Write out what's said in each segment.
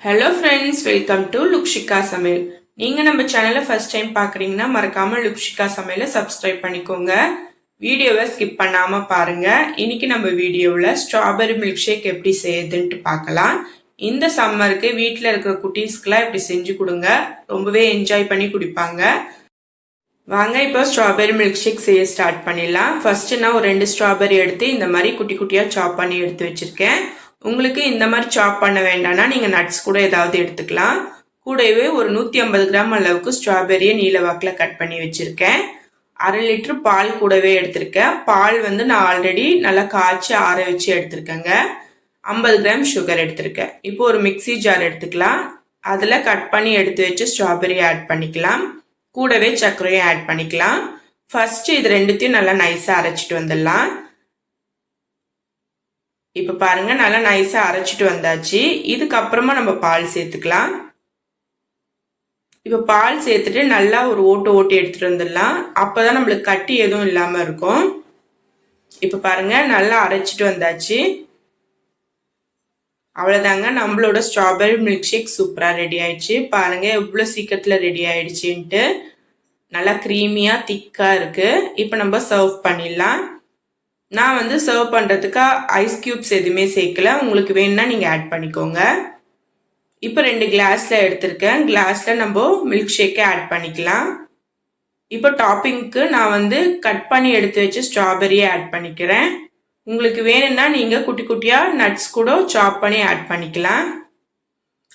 Hello friends, welcome to Lukshika சமையல். நீங்கள் நம்ம சேனலை ஃபர்ஸ்ட் டைம் பார்க்குறீங்கன்னா மறக்காமல் லுக்ஷிகா சமையலை சப்ஸ்கிரைப் பண்ணிக்கோங்க. வீடியோவை ஸ்கிப் பண்ணாமல் பாருங்கள். இன்னைக்கு நம்ம வீடியோவில் ஸ்ட்ராபெரி மில்க் ஷேக் எப்படி செய்யுதுன்ட்டு பார்க்கலாம். இந்த சம்மருக்கு வீட்டில் இருக்கிற குட்டீஸ்க்கெலாம் இப்படி செஞ்சு கொடுங்க, ரொம்பவே என்ஜாய் பண்ணி குடிப்பாங்க. வாங்க இப்போ ஸ்ட்ராபெரி மில்க் ஷேக் செய்ய ஸ்டார்ட் பண்ணிடலாம். ஃபர்ஸ்ட்டு நான் ஒரு 2 ஸ்ட்ராபெரி எடுத்து இந்த மாதிரி குட்டி குட்டியாக சாப் பண்ணி எடுத்து வச்சுருக்கேன். உங்களுக்கு இந்த மாதிரி சாப் பண்ண வேண்டாம்னா நீங்கள் நட்ஸ் கூட ஏதாவது எடுத்துக்கலாம். கூடவே ஒரு 150 கிராம் அளவுக்கு ஸ்ட்ராபெரியை நீல வாக்கில் கட் பண்ணி வச்சுருக்கேன். 1/2 லிட்டர் பால் கூடவே எடுத்திருக்கேன். பால் நான் ஆல்ரெடி நல்லா காய்ச்சி ஆற வச்சு எடுத்திருக்கேங்க. 50 கிராம் சுகர் எடுத்திருக்கேன். இப்போ ஒரு மிக்சி ஜார் எடுத்துக்கலாம். அதில் கட் பண்ணி எடுத்து வச்சு ஸ்ட்ராபெரி ஆட் பண்ணிக்கலாம். கூடவே சர்க்கரையும் ஆட் பண்ணிக்கலாம். ஃபர்ஸ்ட் இது ரெண்டுத்தையும் நல்லா நைஸாக அரைச்சிட்டு வந்துடலாம். இப்போ பாருங்க, நல்லா நைஸா அரைச்சிட்டு வந்தாச்சு. இதுக்கப்புறமா நம்ம பால் சேர்த்துக்கலாம். இப்போ பால் சேர்த்துட்டு நல்லா ஒரு ஓட்டு எடுத்துட்டு வந்துடலாம். அப்பதான் நம்மளுக்கு கட்டி எதுவும் இல்லாம இருக்கும். இப்போ பாருங்க, நல்லா அரைச்சிட்டு வந்தாச்சு. அவ்வளவுதாங்க, நம்மளோட ஸ்ட்ராபெரி மில்க் ஷேக் சூப்பரா ரெடி ஆயிடுச்சு. பாருங்க எவ்வளவு சீக்கிரத்துல ரெடி ஆயிடுச்சுன்ட்டு. நல்லா கிரீமியா திக்கா இருக்கு. இப்போ நம்ம சர்வ் பண்ணிடலாம். நான் சர்வ் பண்ணுறதுக்கு ஐஸ் கியூப்ஸ் எதுவுமே சேர்க்கல. உங்களுக்கு வேணும்னா நீங்கள் ஆட் பண்ணிக்கோங்க. இப்போ 2 கிளாஸில் எடுத்திருக்கேன். கிளாஸில் நம்ம மில்க் ஷேக்கை ஆட் பண்ணிக்கலாம். இப்போ டாப்பிங்க்கு நான் கட் பண்ணி எடுத்து வச்சு ஸ்ட்ராபெரியை ஆட் பண்ணிக்கிறேன். உங்களுக்கு வேணும்னா நீங்கள் குட்டி குட்டியாக நட்ஸ் கூட சாப் பண்ணி ஆட் பண்ணிக்கலாம்.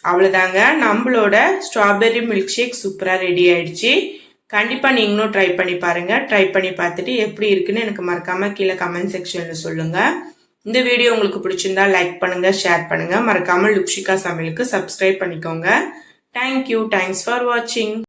அவ்வளோதாங்க, நம்மளோட ஸ்ட்ராபெரி மில்க் ஷேக் சூப்பராக ரெடி ஆயிடுச்சு. கண்டிப்பாக நீங்களும் ட்ரை பண்ணி பாருங்கள். ட்ரை பண்ணி பார்த்துட்டு எப்படி இருக்குன்னு எனக்கு மறக்காமல் கீழே கமெண்ட் செக்ஷனில் சொல்லுங்கள். இந்த வீடியோ உங்களுக்கு பிடிச்சிருந்தா லைக் பண்ணுங்கள், ஷேர் பண்ணுங்கள். மறக்காமல் லுக்ஷிகா சமையலுக்கு சப்ஸ்கிரைப் பண்ணிக்கோங்க. தேங்க்யூ. தேங்க்ஸ் ஃபார் வாட்சிங்.